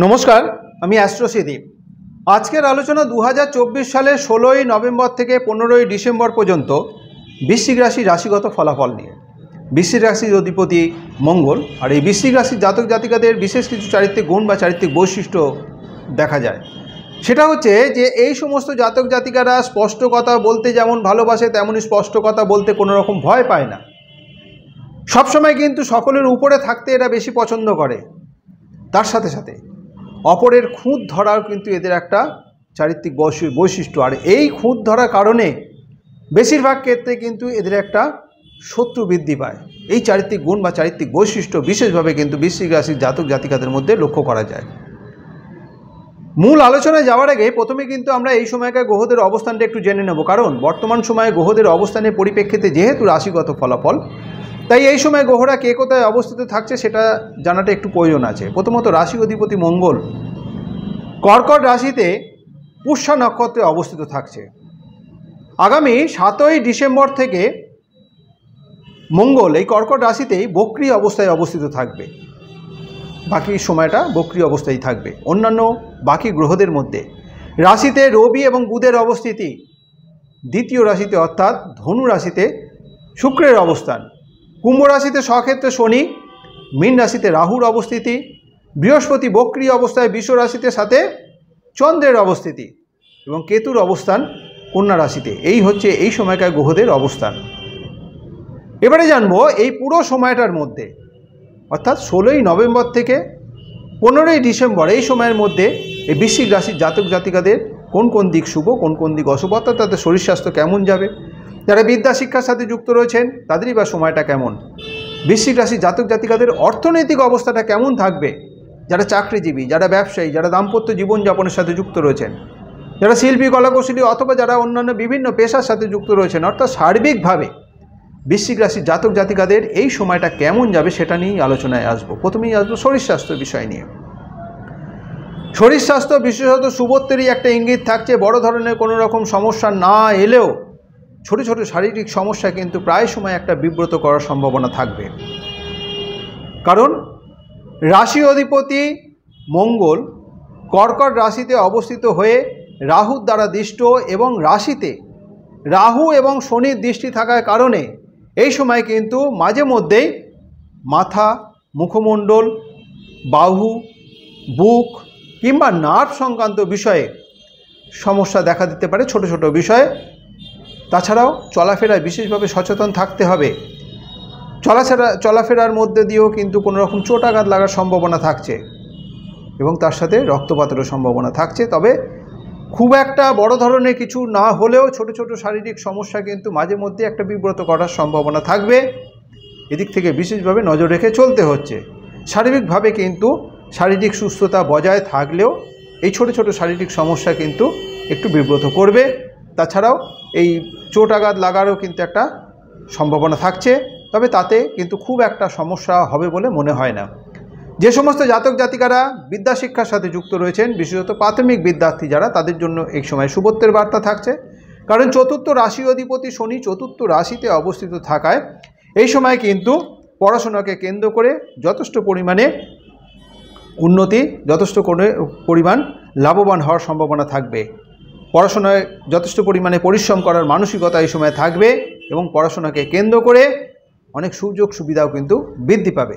नमस्कार, আমি অ্যাস্ট্রোসিদীপ। আজকের আলোচনা 2024 সালের 16ই নভেম্বর থেকে 15ই ডিসেম্বর পর্যন্ত বৃশ্চিক রাশির রাশিগত ফলাফল নিয়ে। বৃশ্চিক রাশির অধিপতি মঙ্গল, আর এই বৃশ্চিক রাশির জাতক জাতিকাদের বিশেষ কিছু চারিত্রিক গুণ বা চারিত্রিক বৈশিষ্ট্য দেখা যায়। সেটা হচ্ছে যে এই সমস্ত জাতক জাতিকারা স্পষ্ট কথা বলতে যেমন ভালোবাসে, তেমনই স্পষ্ট কথা বলতে কোনো রকম ভয় পায় না। সবসময় কিন্তু সকলের উপরে থাকতে এরা বেশি পছন্দ করে। তার সাথে সাথে অপরের খুঁত ধরার কিন্তু এদের একটা চারিত্রিক বৈশিষ্ট্য, আর এই খুঁত ধরার কারণে বেশিরভাগ ক্ষেত্রে কিন্তু এদের একটা শত্রু বৃদ্ধি পায়। এই চারিত্রিক গুণ বা চারিত্রিক বৈশিষ্ট্য বিশেষভাবে কিন্তু বৃশ্চিক রাশির জাতক জাতিকাদের মধ্যে লক্ষ্য করা যায়। মূল আলোচনায় যাওয়ার আগে প্রথমে কিন্তু আমরা এই সময়কার গ্রহদের অবস্থানটা একটু জেনে নেব, কারণ বর্তমান সময়ে গ্রহদের অবস্থানের পরিপ্রেক্ষিতে যেহেতু রাশিগত ফলাফল, তাই এই সময় গ্রহরা কে কোথায় অবস্থিত থাকছে সেটা জানাটা একটু প্রয়োজন আছে। প্রথমত রাশি অধিপতি মঙ্গল কর্কট রাশিতে পুষ্যা নক্ষত্রে অবস্থিত থাকছে। আগামী 7ই ডিসেম্বর থেকে মঙ্গল এই কর্কট রাশিতেই বক্রী অবস্থায় অবস্থিত থাকবে। বাকি সময়টা বক্রী অবস্থায় থাকবে। অন্যান্য বাকি গ্রহদের মধ্যে রাশিতে রবি এবং বুধের অবস্থিতি, দ্বিতীয় রাশিতে অর্থাৎ ধনু রাশিতে শুক্রের অবস্থান, কুম্ভ রাশিতে স্বক্ষেত্রে শনি, মীন রাশিতে রাহুর অবস্থিতি, বৃহস্পতি বক্রী অবস্থায় বৃষ রাশিতে সাথে চন্দ্রের অবস্থিতি এবং কেতুর অবস্থান কন্যা রাশিতে। এই হচ্ছে এই সময়কার গ্রহদের অবস্থান। এবারে জানবো এই পুরো সময়টার মধ্যে অর্থাৎ 16ই নভেম্বর থেকে 15ই ডিসেম্বর এই সময়ের মধ্যে এই বৃশ্চিক রাশির জাতক জাতিকাদের কোন কোন দিক শুভ, কোন কোন দিক অশুভ, অর্থাৎ তাদের শরীর স্বাস্থ্য কেমন যাবে, যারা বিদ্যা শিক্ষার সাথে যুক্ত রয়েছেন তাদেরই বা সময়টা কেমন, বৃশ্চিক রাশির জাতক জাতিকাদের অর্থনৈতিক অবস্থাটা কেমন থাকবে, যারা চাকরিজীবী, যারা ব্যবসায়ী, যারা দাম্পত্য জীবনযাপনের সাথে যুক্ত রয়েছেন, যারা শিল্পী কলাকৌশলী অথবা যারা অন্যান্য বিভিন্ন পেশার সাথে যুক্ত রয়েছেন, অর্থাৎ সার্বিকভাবে বৃশ্চিক রাশির জাতক জাতিকাদের এই সময়টা কেমন যাবে সেটা নিয়েই আলোচনায় আসবো। প্রথমেই আসবো শরীর স্বাস্থ্য বিষয় নিয়ে। শরীর স্বাস্থ্য বিশেষত শুভত্বেরই একটা ইঙ্গিত থাকছে। বড় ধরনের কোনো রকম সমস্যা না এলেও ছোট ছোট শারীরিক সমস্যা কিন্তু প্রায় সময় একটা বিব্রত করার সম্ভাবনা থাকবে। কারণ রাশি অধিপতি মঙ্গল কর্কট রাশিতে অবস্থিত হয়ে রাহুর দ্বারা দৃষ্ট এবং রাশিতে রাহু এবং শনির দৃষ্টি থাকার কারণে এই সময় কিন্তু মাঝে মধ্যেই মাথা, মুখমণ্ডল, বাহু, বুক কিংবা নার্ভ সংক্রান্ত বিষয়ে সমস্যা দেখা দিতে পারে, ছোট ছোট বিষয়ে। তাছাড়াও চলাফেরায় বিশেষভাবে সচেতন থাকতে হবে। চলাফেরার মধ্যে দিয়েও কিন্তু কোনো রকম চোট আঘাত লাগার সম্ভাবনা থাকছে এবং তার সাথে রক্তপাতেরও সম্ভাবনা থাকছে। তবে খুব একটা বড় ধরনের কিছু না হলেও ছোট ছোট শারীরিক সমস্যা কিন্তু মাঝে মধ্যে একটা বিব্রত করার সম্ভাবনা থাকবে। এদিক থেকে বিশেষভাবে নজর রেখে চলতে হচ্ছে। শারীরিকভাবে কিন্তু শারীরিক সুস্থতা বজায় থাকলেও এই ছোট ছোট শারীরিক সমস্যা কিন্তু একটু বিব্রত করবে। তাছাড়াও এই চোট আঘাত লাগারও কিন্তু একটা সম্ভাবনা থাকছে, তবে তাতে কিন্তু খুব একটা সমস্যা হবে বলে মনে হয় না। যে সমস্ত জাতক জাতিকারা বিদ্যা শিক্ষার সাথে যুক্ত রয়েছেন, বিশেষত প্রাথমিক বিদ্যার্থী যারা, তাদের জন্য এই সময় শুভত্বের বার্তা থাকছে। কারণ চতুর্থ রাশি অধিপতি শনি চতুর্থ রাশিতে অবস্থিত থাকায় এই সময় কিন্তু পড়াশোনাকে কেন্দ্র করে যথেষ্ট পরিমাণে উন্নতি, যথেষ্ট পরিমাণ লাভবান হওয়ার সম্ভাবনা থাকবে। পড়াশোনায় যথেষ্ট পরিমাণে পরিশ্রম করার মানসিকতা এই সময় থাকবে এবং পড়াশোনাকে কেন্দ্র করে অনেক সুযোগ সুবিধাও কিন্তু বৃদ্ধি পাবে।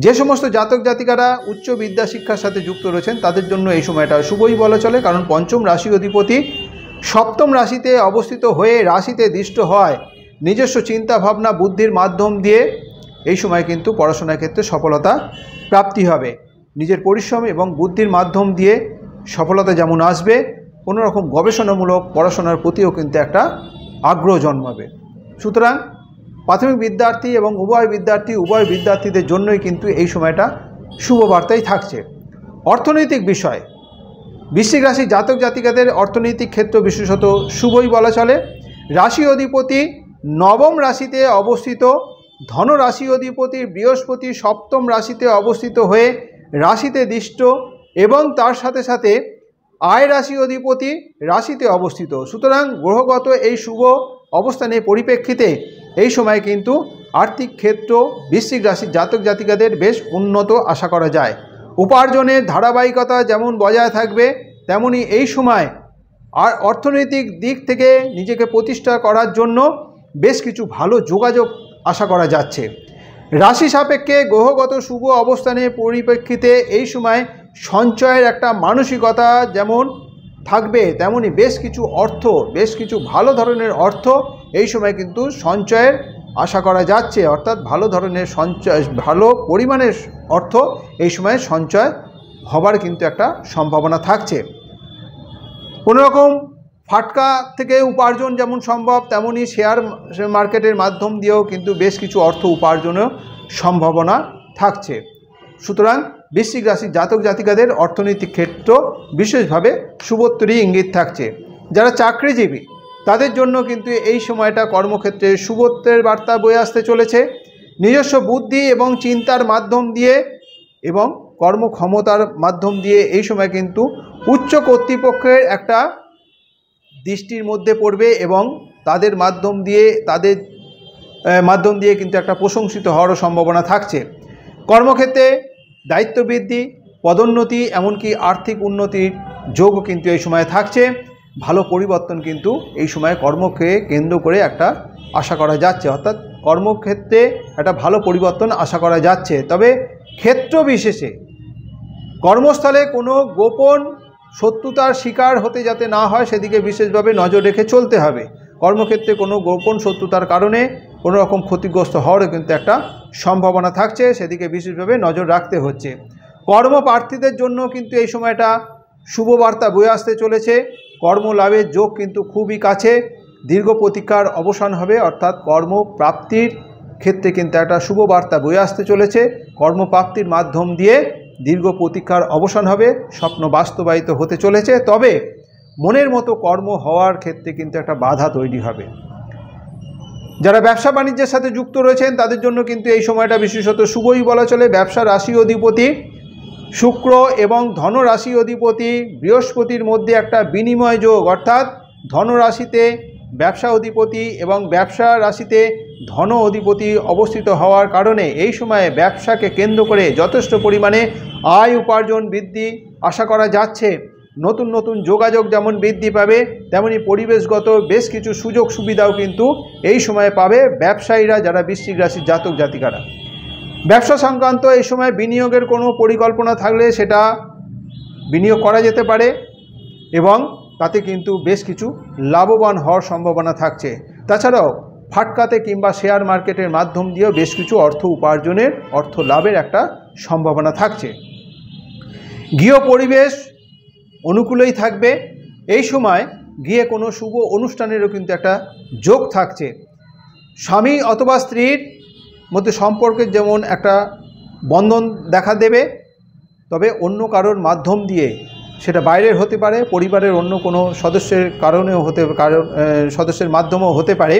যে সমস্ত জাতক জাতিকারা উচ্চ বিদ্যা শিক্ষার সাথে যুক্ত রয়েছেন তাদের জন্য এই সময়টা শুভই বলা চলে। কারণ পঞ্চম রাশি অধিপতি সপ্তম রাশিতে অবস্থিত হয়ে রাশিতে দৃষ্ট হয় নিজস্ব চিন্তা ভাবনা বুদ্ধির মাধ্যম দিয়ে এই সময় কিন্তু পড়াশোনার ক্ষেত্রে সফলতা প্রাপ্তি হবে। নিজের পরিশ্রম এবং বুদ্ধির মাধ্যম দিয়ে সফলতা যেমন আসবে, কোনো রকম গবেষণামূলক পড়াশোনার প্রতিও কিন্তু একটা আগ্রহ জন্মাবে। সুতরাং প্রাথমিক বিদ্যার্থী এবং উভয় বিদ্যার্থীদের জন্যই কিন্তু এই সময়টা শুভ বার্তাই থাকছে। অর্থনৈতিক বিষয়, বৃশ্চিক রাশির জাতক জাতিকাদের অর্থনৈতিক ক্ষেত্র বিশেষত শুভই বলা চলে। রাশি অধিপতি নবম রাশিতে অবস্থিত ধন রাশি অধিপতি বৃহস্পতি সপ্তম রাশিতে অবস্থিত হয়ে রাশিতে দৃষ্ট এবং তার সাথে সাথে আয় রাশি অধিপতি রাশিতে অবস্থিত। সুতরাং গ্রহগত এই শুভ অবস্থানের পরিপ্রেক্ষিতে এই সময় কিন্তু আর্থিক ক্ষেত্র বৃশ্চিক রাশির জাতক জাতিকাদের বেশ উন্নত আশা করা যায়। উপার্জনের ধারাবাহিকতা যেমন বজায় থাকবে, তেমনি এই সময় আর অর্থনৈতিক দিক থেকে নিজেকে প্রতিষ্ঠা করার জন্য বেশ কিছু ভালো যোগাযোগ আশা করা যাচ্ছে। রাশি সাপেক্ষে গ্রহগত শুভ অবস্থানের পরিপ্রেক্ষিতে এই সময় সঞ্চয়ের একটা মানসিকতা যেমন থাকবে, তেমনি বেশ কিছু অর্থ, বেশ কিছু ভালো ধরনের অর্থ এই সময় কিন্তু সঞ্চয়ের আশা করা যাচ্ছে। অর্থাৎ ভালো ধরনের সঞ্চয়, ভালো পরিমাণের অর্থ এই সময় সঞ্চয় হবার কিন্তু একটা সম্ভাবনা থাকছে। কোনোরকম ফাটকা থেকে উপার্জন যেমন সম্ভব, তেমনি শেয়ার মার্কেটের মাধ্যম দিয়েও কিন্তু বেশ কিছু অর্থ উপার্জনের সম্ভাবনা থাকছে। সুতরাং বৃশ্চিক রাশির জাতক জাতিকাদের অর্থনৈতিক ক্ষেত্র বিশেষভাবে শুভত্বরই ইঙ্গিত থাকছে। যারা চাকরিজীবী তাদের জন্য কিন্তু এই সময়টা কর্মক্ষেত্রে শুভত্বের বার্তা বয়ে আসতে চলেছে। নিজস্ব বুদ্ধি এবং চিন্তার মাধ্যম দিয়ে এবং কর্মক্ষমতার মাধ্যম দিয়ে এই সময় কিন্তু উচ্চ কর্তৃপক্ষের একটা দৃষ্টির মধ্যে পড়বে এবং তাদের মাধ্যম দিয়ে কিন্তু একটা প্রশংসিত হওয়ারও সম্ভাবনা থাকছে। কর্মক্ষেত্রে দায়িত্ব বৃদ্ধি, পদোন্নতি, এমনকি আর্থিক উন্নতির যোগও কিন্তু এই সময় থাকছে। ভালো পরিবর্তন কিন্তু এই সময় কর্মকে কেন্দ্র করে একটা আশা করা যাচ্ছে। অর্থাৎ কর্মক্ষেত্রে একটা ভালো পরিবর্তন আশা করা যাচ্ছে। তবে ক্ষেত্র বিশেষে কর্মস্থলে কোনো গোপন শত্রুতার শিকার হতে যাতে না হয় সেদিকে বিশেষভাবে নজর রেখে চলতে হবে। কর্মক্ষেত্রে কোনো গোপন শত্রুতার কারণে কোনো রকম ক্ষতিগ্রস্ত হওয়ারও কিন্তু একটা সম্ভাবনা থাকছে, সেদিকে বিশেষভাবে নজর রাখতে হচ্ছে। কর্মপ্রার্থীদের জন্য কিন্তু এই সময়টা শুভবার্তা বয়ে আসতে চলেছে। কর্মলাভের যোগ কিন্তু খুবই কাছে। দীর্ঘ প্রতীক্ষার অবসান হবে, অর্থাৎ কর্মপ্রাপ্তির ক্ষেত্রে কিন্তু একটা শুভবার্তা বয়ে আসতে চলেছে। কর্মপ্রাপ্তির মাধ্যম দিয়ে দীর্ঘ প্রতীক্ষার অবসান হবে, স্বপ্ন বাস্তবায়িত হতে চলেছে। তবে মনের মতো কর্ম হওয়ার ক্ষেত্রে কিন্তু একটা বাধা তৈরি হবে। যারা ব্যবসা বাণিজ্যের সাথে যুক্ত রয়েছেন তাদের জন্য কিন্তু এই সময়টা বিশেষত শুভই বলা চলে। ব্যবসা রাশি অধিপতি শুক্র এবং ধনরাশি অধিপতি বৃহস্পতির মধ্যে একটা বিনিময় যোগ, অর্থাৎ ধনরাশিতে ব্যবসা অধিপতি এবং ব্যবসা রাশিতে ধন অধিপতি অবস্থিত হওয়ার কারণে এই সময়ে ব্যবসাকে কেন্দ্র করে যথেষ্ট পরিমাণে আয় উপার্জন বৃদ্ধি আশা করা যাচ্ছে। নতুন নতুন যোগাযোগ যেমন বৃদ্ধি পাবে, তেমনি পরিবেশগত বেশ কিছু সুযোগ সুবিধাও কিন্তু এই সময়ে পাবে ব্যবসায়ীরা, যারা বৃশ্চিক রাশির জাতক জাতিকারা। ব্যবসা সংক্রান্ত এই সময় বিনিয়োগের কোনো পরিকল্পনা থাকলে সেটা বিনিয়োগ করা যেতে পারে এবং তাতে কিন্তু বেশ কিছু লাভবান হওয়ার সম্ভাবনা থাকছে। তাছাড়াও ফাটকাতে কিংবা শেয়ার মার্কেটের মাধ্যম দিয়েও বেশ কিছু অর্থ উপার্জনের, অর্থ লাভের একটা সম্ভাবনা থাকছে। গৃহ পরিবেশ অনুকূলেই থাকবে। এই সময় গৃহে কোনো শুভ অনুষ্ঠানেরও কিন্তু একটা যোগ থাকছে। স্বামী অথবা স্ত্রীর মধ্যে সম্পর্কের যেমন একটা বন্ধন দেখা দেবে, তবে অন্য কারোর মাধ্যম দিয়ে, সেটা বাইরের হতে পারে, পরিবারের অন্য কোনো সদস্যের কারণেও সদস্যের মাধ্যমেও হতে পারে,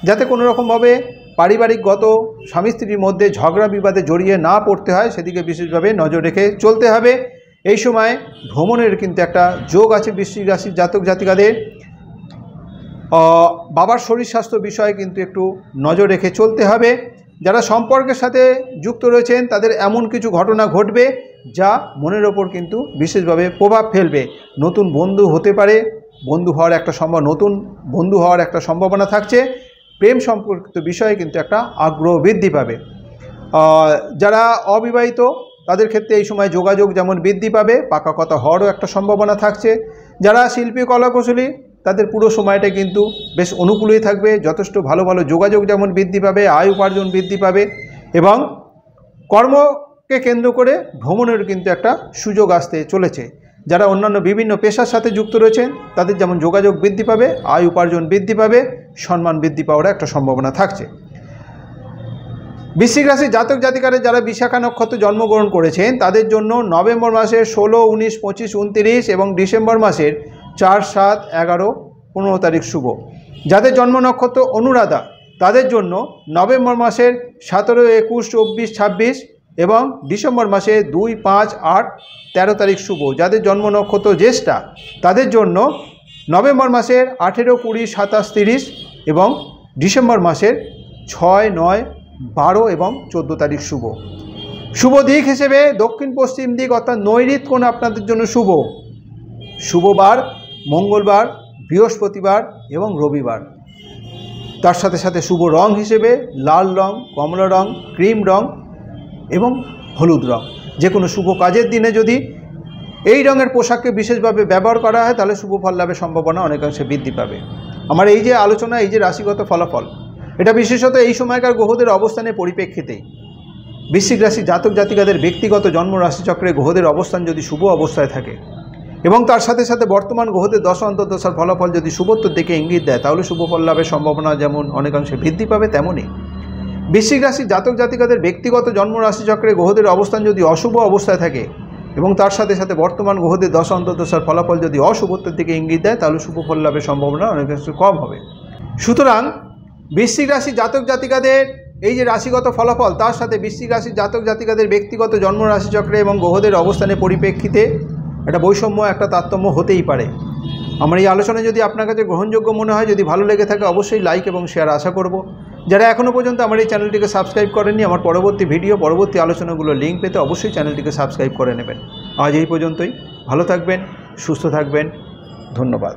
যাতে কোনো রকমভাবে পারিবারিকগত স্বামী স্ত্রীর মধ্যে ঝগড়া বিবাদে জড়িয়ে না পড়তে হয় সেদিকে বিশেষভাবে নজর রেখে চলতে হবে। এই সময় ভ্রমণের কিন্তু একটা যোগ আছে বৃশ্চিক রাশির জাতক জাতিকাদের। বাবার শরীর স্বাস্থ্য বিষয়ে কিন্তু একটু নজর রেখে চলতে হবে। যারা সম্পর্কের সাথে যুক্ত রয়েছেন তাদের এমন কিছু ঘটনা ঘটবে যা মনের ওপর কিন্তু বিশেষভাবে প্রভাব ফেলবে। নতুন বন্ধু হতে পারে, নতুন বন্ধু হওয়ার একটা সম্ভাবনা থাকছে। প্রেম সম্পর্কিত বিষয়ে কিন্তু একটা আগ্রহ বৃদ্ধি পাবে। যারা অবিবাহিত তাদের ক্ষেত্রে এই সময় যোগাযোগ যেমন বৃদ্ধি পাবে, পাকা কথা হওয়ারও একটা সম্ভাবনা থাকছে। যারা শিল্পী কলাকুশলী তাদের পুরো সময়টা কিন্তু বেশ অনুকূলেই থাকবে। যথেষ্ট ভালো ভালো যোগাযোগ যেমন বৃদ্ধি পাবে, আয় উপার্জন বৃদ্ধি পাবে এবং কর্মকে কেন্দ্র করে ভ্রমণের কিন্তু একটা সুযোগ আসতে চলেছে। যারা অন্যান্য বিভিন্ন পেশার সাথে যুক্ত রয়েছেন তাদের যেমন যোগাযোগ বৃদ্ধি পাবে, আয় উপার্জন বৃদ্ধি পাবে, সম্মান বৃদ্ধি পাওয়ার একটা সম্ভাবনা থাকছে। বৃশ্চিক রাশির জাতক জাতিকারা যারা বিশাখা নক্ষত্রে জন্মগ্রহণ করেছেন তাদের জন্য নভেম্বর মাসের 16, 19, 25, 29 এবং ডিসেম্বর মাসের 4, 7, 11, 15 তারিখ শুভ। যাদের জন্ম নক্ষত্র অনুরাধা তাদের জন্য নভেম্বর মাসের 17, 21, 24, 26 এবং ডিসেম্বর মাসে 2, 5, 8, 13 তারিখ শুভ। যাদের জন্ম নক্ষত্র জ্যেষ্ঠা তাদের জন্য নভেম্বর মাসের 18, 20, 27, 30 এবং ডিসেম্বর মাসের 6, 9, 12 এবং 14 তারিখ শুভ। শুভ দিক হিসেবে দক্ষিণ পশ্চিম দিক অর্থাৎ নৈঋত কোণ আপনাদের জন্য শুভ। শুভ বার মঙ্গলবার, বৃহস্পতিবার এবং রবিবার। তার সাথে সাথে শুভ রং হিসেবে লাল রং, কমলা রং, ক্রিম রং এবং হলুদ রং। যে কোনো শুভ কাজের দিনে যদি এই রঙের পোশাককে বিশেষভাবে ব্যবহার করা হয় তাহলে শুভ ফল লাভের সম্ভাবনা অনেকাংশে বৃদ্ধি পাবে। আমার এই যে আলোচনা, এই যে রাশিগত ফলাফল, এটা বিশেষত এই সময়কার গ্রহদের অবস্থানের পরিপ্রেক্ষিতেই। বৃশ্চিক রাশি জাতক জাতিকাদের ব্যক্তিগত জন্ম রাশিচক্রে গ্রহদের অবস্থান যদি শুভ অবস্থায় থাকে এবং তার সাথে সাথে বর্তমান গ্রহদের দশা অন্তর্দশার ফলাফল যদি শুভত্বের দিকে ইঙ্গিত দেয় তাহলে শুভ ফল লাভের সম্ভাবনা যেমন অনেকাংশে বৃদ্ধি পাবে, তেমনই বৃশ্চিক রাশি জাতক জাতিকাদের ব্যক্তিগত জন্ম রাশিচক্রে গ্রহদের অবস্থান যদি অশুভ অবস্থায় থাকে এবং তার সাথে সাথে বর্তমান গ্রহদের দশা অন্তর্দশার ফলাফল যদি অশুভত্বের দিকে ইঙ্গিত দেয় তাহলে শুভ ফল লাভের সম্ভাবনা অনেকাংশে কম হবে। সুতরাং বৃশ্চিক রাশি জাতক জাতিকাদের এই যে রাশিগত ফলাফল, তার সাথে বৃশ্চিক রাশির জাতক জাতিকাদের ব্যক্তিগত জন্ম রাশিচক্রে এবং গ্রহদের অবস্থানের পরিপ্রেক্ষিতে একটা বৈষম্য, একটা তারতম্য হতেই পারে। আমার এই আলোচনা যদি আপনার কাছে গ্রহণযোগ্য মনে হয়, যদি ভালো লেগে থাকে, অবশ্যই লাইক এবং শেয়ার আশা করব। যারা এখনও পর্যন্ত আমার এই চ্যানেলটিকে সাবস্ক্রাইব করেননি, আমার পরবর্তী ভিডিও, পরবর্তী আলোচনাগুলোর লিঙ্ক পেতে অবশ্যই চ্যানেলটিকে সাবস্ক্রাইব করে নেবেন। আজ এই পর্যন্তই। ভালো থাকবেন, সুস্থ থাকবেন। ধন্যবাদ।